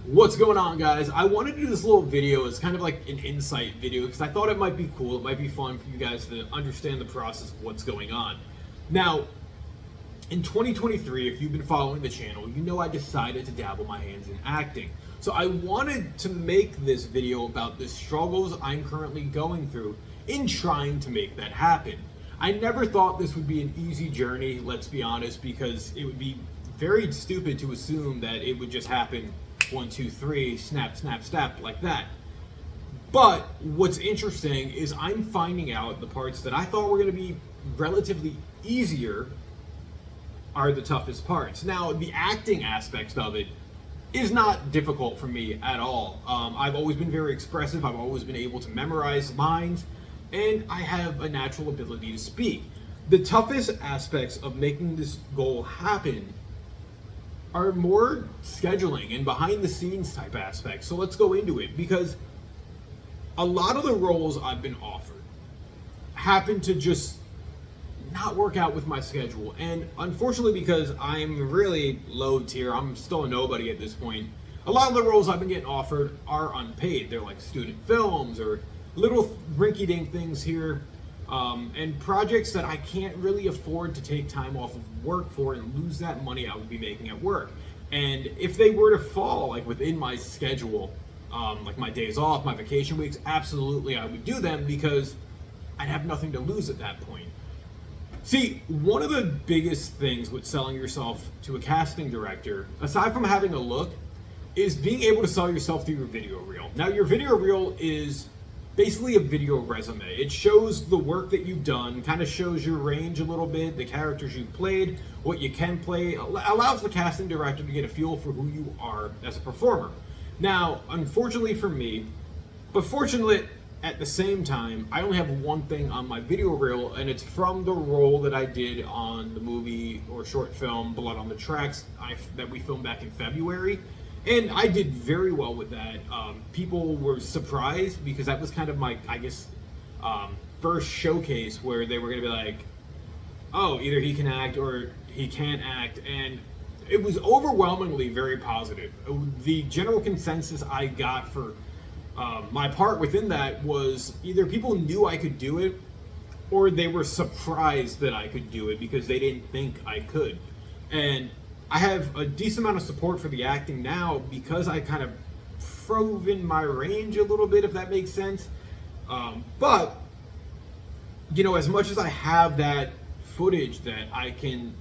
What's going on, guys? I wanted to do this little video as kind of like an insight video because I thought it might be cool. It might be fun for you guys to understand the process of what's going on. Now, in 2023, if you've been following the channel, you know I decided to dabble my hands in acting. So I wanted to make this video about the struggles I'm currently going through in trying to make that happen. I never thought this would be an easy journey, let's be honest, because it would be very stupid to assume that it would just happen 1, 2, 3, snap, snap, snap, like that. But what's interesting is I'm finding out the parts that I thought were going to be relatively easier are the toughest parts. Now, the acting aspects of it is not difficult for me at all. I've always been very expressive. I've always been able to memorize lines, and I have a natural ability to speak. The toughest aspects of making this goal happen are more scheduling and behind the scenes type aspects. So let's go into it, because a lot of the roles I've been offered happen to just not work out with my schedule. And unfortunately, because I'm really low tier, I'm still a nobody at this point, a lot of the roles I've been getting offered are unpaid. They're like student films or little rinky-dink things here, and projects that I can't really afford to take time off of work for and lose that money I would be making at work. And if they were to fall like within my schedule, like my days off, my vacation weeks, absolutely I would do them, because I'd have nothing to lose at that point. See, one of the biggest things with selling yourself to a casting director, aside from having a look, is being able to sell yourself through your video reel. Now, your video reel is basically a video resume. It shows the work that you've done, kind of shows your range a little bit, the characters you've played, what you can play, allows the casting director to get a feel for who you are as a performer. Now, unfortunately for me, but fortunately at the same time, I only have one thing on my video reel, and it's from the role that I did on the movie or short film Blood on the Tracks that we filmed back in February. And I did very well with that. People were surprised, because that was kind of my, I guess, first showcase where they were going to be like, oh, either he can act or he can't act. And it was overwhelmingly very positive. The general consensus I got for my part within that was either people knew I could do it, or they were surprised that I could do it because they didn't think I could. And I have a decent amount of support for the acting now, because I kind of proven my range a little bit, if that makes sense. But, you know, as much as I have that footage that I can,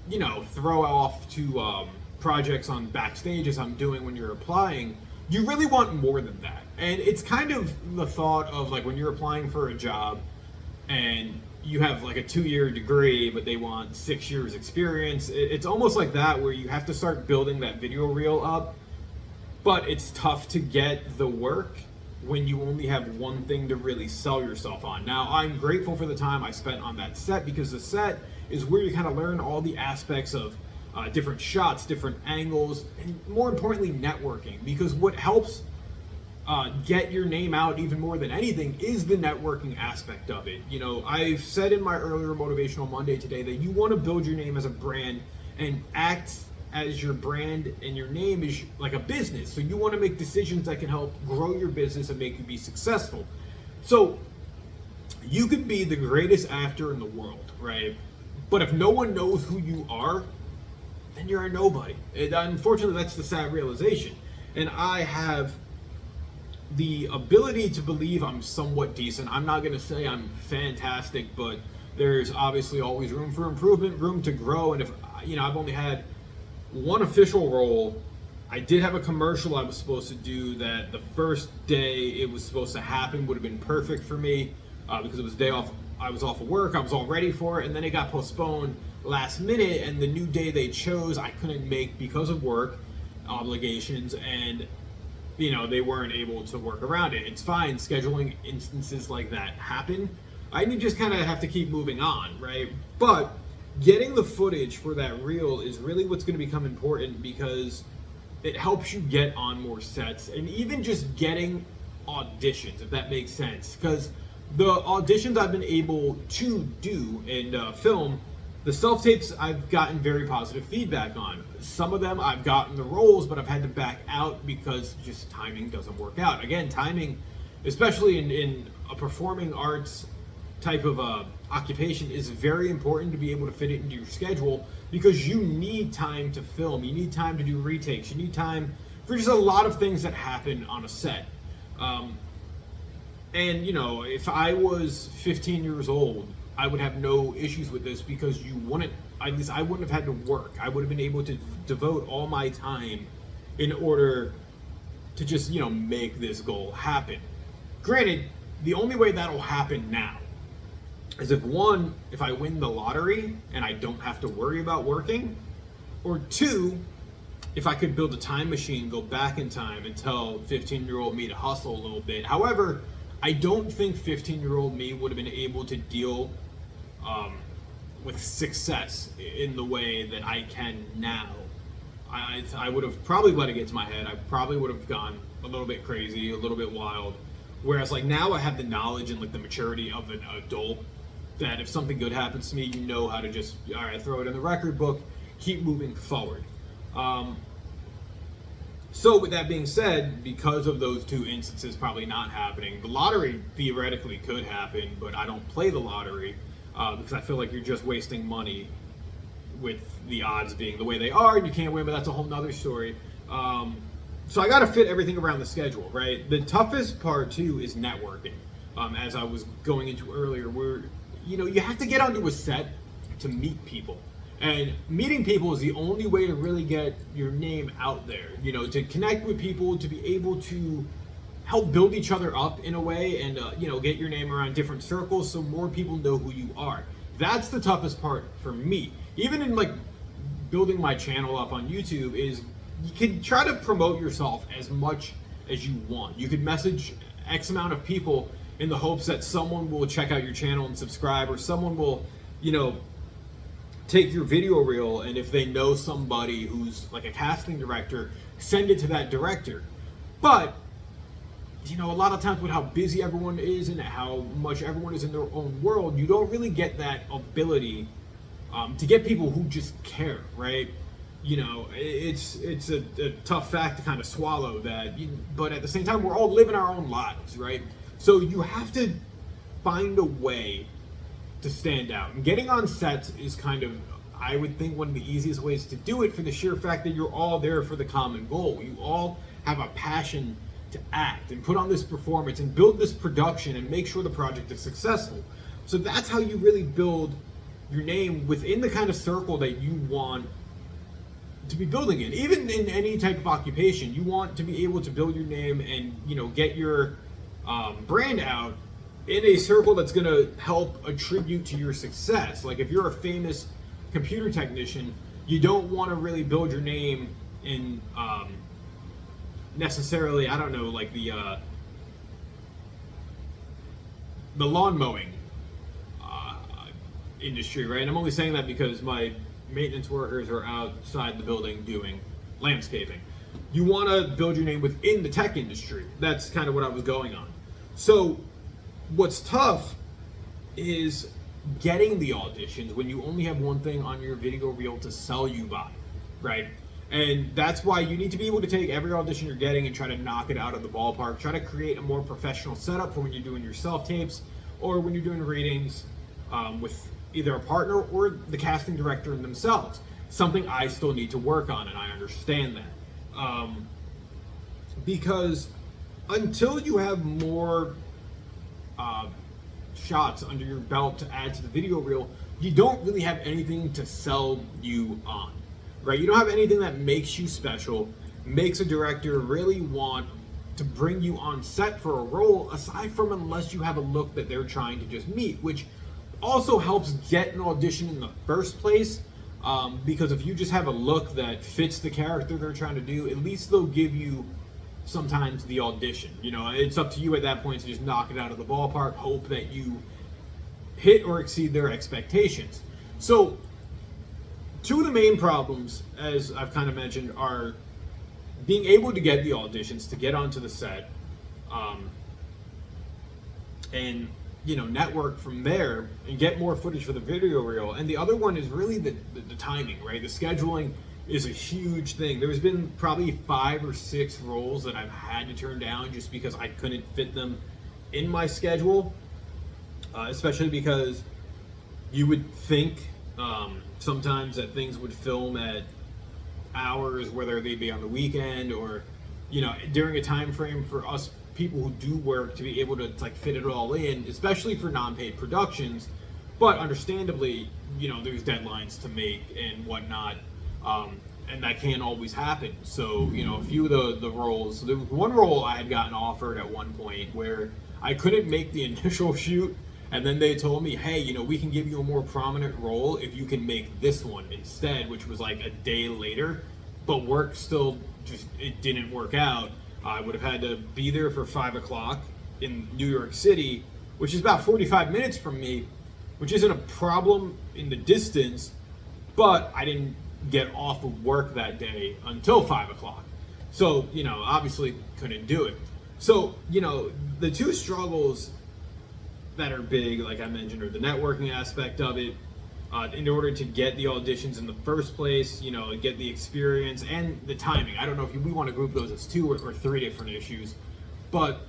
you know, throw off to projects on backstage as I'm doing when you're applying, you really want more than that. And it's kind of the thought of like when you're applying for a job and you have like a 2-year degree, but they want 6 years experience. It's almost like that, where you have to start building that video reel up, but it's tough to get the work when you only have one thing to really sell yourself on. Now, I'm grateful for the time I spent on that set, because the set is where you kind of learn all the aspects of different shots, different angles, and more importantly, networking. Because what helps get your name out even more than anything is the networking aspect of it. You know, I've said in my earlier Motivational Monday today that you want to build your name as a brand and act as your brand, and your name is like a business. So you want to make decisions that can help grow your business and make you be successful. So you could be the greatest actor in the world, right? But if no one knows who you are, then you're a nobody. And unfortunately, that's the sad realization. And I have the ability to believe I'm somewhat decent. I'm not going to say I'm fantastic, but there's obviously always room for improvement, room to grow. And if, you know, I've only had one official role. I did have a commercial I was supposed to do that the first day it was supposed to happen would have been perfect for me, because it was day off. I was off of work. I was all ready for it. And then it got postponed last minute, and the new day they chose I couldn't make because of work obligations, and you know, they weren't able to work around it. It's fine. Scheduling instances like that happen. I just kind of have to keep moving on, right? But getting the footage for that reel is really what's going to become important, because it helps you get on more sets, and even just getting auditions, if that makes sense. Because the auditions I've been able to do and film The self-tapes I've gotten very positive feedback on. Some of them I've gotten the roles, but I've had to back out because just timing doesn't work out. Again, timing, especially in a performing arts type of occupation, is very important to be able to fit it into your schedule, because you need time to film, you need time to do retakes, you need time for just a lot of things that happen on a set. And you know, if I was 15 years old, I would have no issues with this, because you wouldn't, at least I wouldn't have had to work. I would have been able to devote all my time in order to just, you know, make this goal happen. Granted, the only way that'll happen now is if I win the lottery and I don't have to worry about working, or two, if I could build a time machine, go back in time and tell 15-year-old me to hustle a little bit. However, I don't think 15-year-old me would have been able to deal with success in the way that I can now. I would have probably let it get to my head. I probably would have gone a little bit crazy, a little bit wild. Whereas like now I have the knowledge and like the maturity of an adult, that if something good happens to me, you know how to just, all right, throw it in the record book, keep moving forward. So with that being said, because of those two instances probably not happening, the lottery theoretically could happen, but I don't play the lottery because I feel like you're just wasting money with the odds being the way they are, and you can't win, but that's a whole nother story. So I got to fit everything around the schedule, right? The toughest part too is networking. As I was going into earlier, where, you know, you have to get onto a set to meet people. And meeting people is the only way to really get your name out there, you know, to connect with people, to be able to help build each other up in a way, and, you know, get your name around different circles so more people know who you are. That's the toughest part for me. Even in like building my channel up on YouTube, is you can try to promote yourself as much as you want. You could message X amount of people in the hopes that someone will check out your channel and subscribe, or someone will, you know, take your video reel, and if they know somebody who's like a casting director, send it to that director. But, you know, a lot of times with how busy everyone is and how much everyone is in their own world, you don't really get that ability to get people who just care, right? You know, it's a tough fact to kind of swallow that, but at the same time, we're all living our own lives, right? So you have to find a way to stand out. And getting on sets is kind of, I would think, one of the easiest ways to do it, for the sheer fact that you're all there for the common goal. You all have a passion to act and put on this performance and build this production and make sure the project is successful. So that's how you really build your name within the kind of circle that you want to be building in. Even in any type of occupation, you want to be able to build your name and, you know, get your brand out in a circle that's going to help attribute to your success. Like if you're a famous computer technician, you don't want to really build your name in necessarily, I don't know, like the lawn mowing industry, right? And I'm only saying that because my maintenance workers are outside the building doing landscaping. You want to build your name within the tech industry. That's kind of what I was going on. So what's tough is getting the auditions when you only have one thing on your video reel to sell you by, right? And that's why you need to be able to take every audition you're getting and try to knock it out of the ballpark. Try to create a more professional setup for when you're doing your self-tapes or when you're doing readings with either a partner or the casting director themselves. Something I still need to work on, and I understand that. Because until you have more shots under your belt to add to the video reel, you don't really have anything to sell you on, right? You don't have anything that makes you special, makes a director really want to bring you on set for a role, aside from unless you have a look that they're trying to just meet, which also helps get an audition in the first place, because if you just have a look that fits the character they're trying to do, at least they'll give you sometimes the audition. You know, it's up to you at that point to just knock it out of the ballpark, hope that you hit or exceed their expectations. So two of the main problems, as I've kind of mentioned, are being able to get the auditions, to get onto the set, and network from there and get more footage for the video reel. And the other one is really the timing, right? The scheduling is a huge thing. There's been probably 5 or 6 roles that I've had to turn down just because I couldn't fit them in my schedule, especially because you would think sometimes that things would film at hours, whether they be on the weekend or during a time frame for us people who do work to be able to like fit it all in, especially for non-paid productions. But understandably, there's deadlines to make and whatnot, and that can't always happen. So a few of the roles, there was one role I had gotten offered at one point where I couldn't make the initial shoot, and then they told me, hey, we can give you a more prominent role if you can make this one instead, which was like a day later, but work still it didn't work out. I would have had to be there for 5 o'clock in New York City, which is about 45 minutes from me, which isn't a problem in the distance, but I didn't get off of work that day until 5 o'clock. So, obviously couldn't do it. So, the two struggles that are big, like I mentioned, are the networking aspect of it, in order to get the auditions in the first place, get the experience, and the timing. I don't know if we want to group those as 2 or 3 different issues, but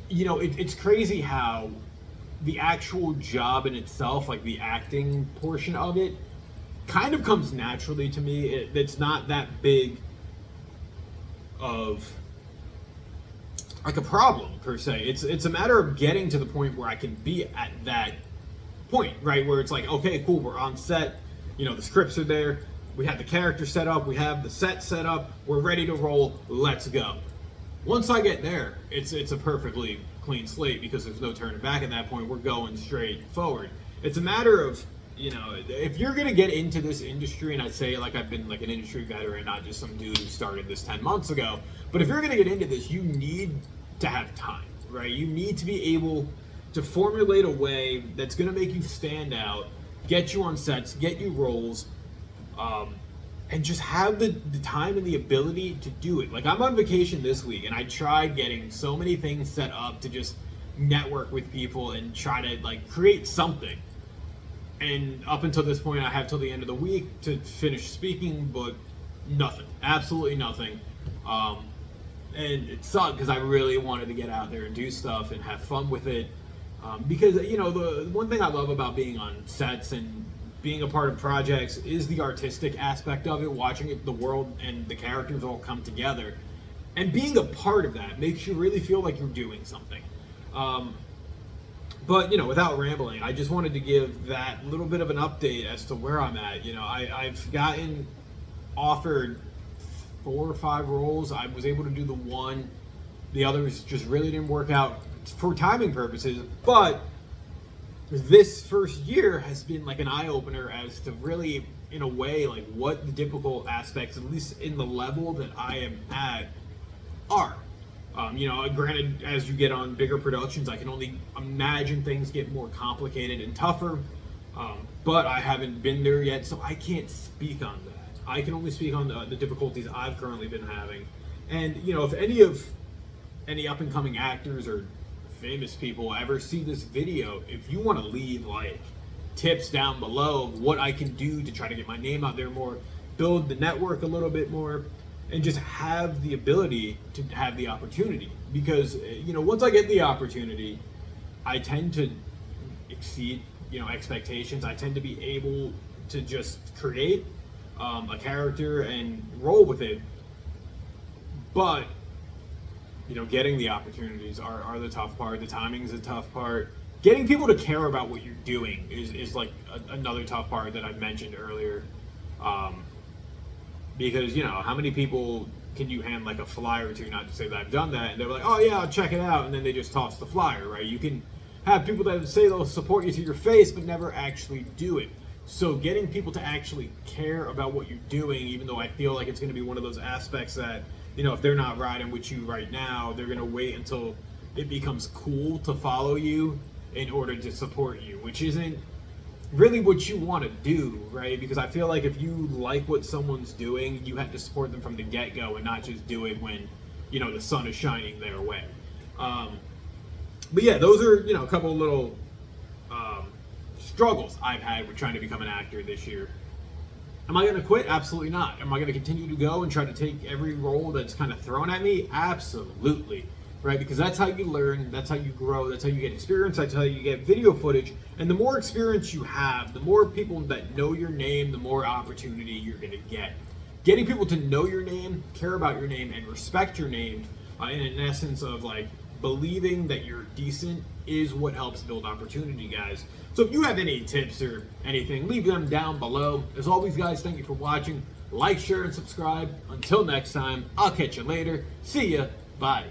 it's crazy how the actual job in itself, like the acting portion of it, kind of comes naturally to me. It's not that big of like a problem per se. It's a matter of getting to the point where I can be at that point, right? Where it's like, okay, cool, we're on set, the scripts are there, we have the character set up, we have the set set up, we're ready to roll, let's go. Once I get there, it's a perfectly clean slate because there's no turning back at that point. We're going straight forward. It's a matter of, if you're gonna get into this industry, and I say it like I've been like an industry veteran, not just some dude who started this 10 months ago, but if you're gonna get into this, you need to have time, right? You need to be able to formulate a way that's going to make you stand out, get you on sets, get you roles, and just have the time and the ability to do it. Like, I'm on vacation this week, and I tried getting so many things set up to just network with people and try to like create something. And up until this point, I have till the end of the week to finish speaking, but nothing, absolutely nothing. And it sucked because I really wanted to get out there and do stuff and have fun with it. Because, the one thing I love about being on sets and being a part of projects is the artistic aspect of it, watching the world and the characters all come together. And being a part of that makes you really feel like you're doing something. But, without rambling, I just wanted to give that little bit of an update as to where I'm at. I've gotten offered 4 or 5 roles. I was able to do the one. The others just really didn't work out for timing purposes, but this first year has been like an eye-opener as to really, in a way, like what the difficult aspects, at least in the level that I am at, are. Granted, as you get on bigger productions, I can only imagine things get more complicated and tougher, but I haven't been there yet, so I can't speak on that. I can only speak on the difficulties I've currently been having. And, if any up-and-coming actors or famous people ever see this video, if you want to leave like tips down below of what I can do to try to get my name out there more, build the network a little bit more, and just have the ability to have the opportunity. Because once I get the opportunity, I tend to exceed expectations. I tend to be able to just create a character and roll with it. But getting the opportunities are the tough part. The timing is the tough part. Getting people to care about what you're doing is like another tough part that I mentioned earlier. Because, how many people can you hand like a flyer to, not to say that I've done that, and they're like, oh yeah, I'll check it out, and then they just toss the flyer, right? You can have people that say they'll support you to your face, but never actually do it. So getting people to actually care about what you're doing, even though I feel like it's going to be one of those aspects that, if they're not riding with you right now, they're going to wait until it becomes cool to follow you in order to support you, which isn't really what you want to do, right? Because I feel like if you like what someone's doing, you have to support them from the get-go and not just do it when, the sun is shining their way. But yeah, those are, a couple of little struggles I've had with trying to become an actor this year. Am I going to quit? Absolutely not. Am I going to continue to go and try to take every role that's kind of thrown at me? Absolutely. Right? Because that's how you learn, that's how you grow, that's how you get experience, that's how you get video footage. And the more experience you have, the more people that know your name, the more opportunity you're going to get. Getting people to know your name, care about your name, and respect your name, in an essence of like believing that you're decent, is what helps build opportunity, guys. So if you have any tips or anything, leave them down below. As always, guys, thank you for watching. Like, share, and subscribe. Until next time, I'll catch you later. See ya. Bye.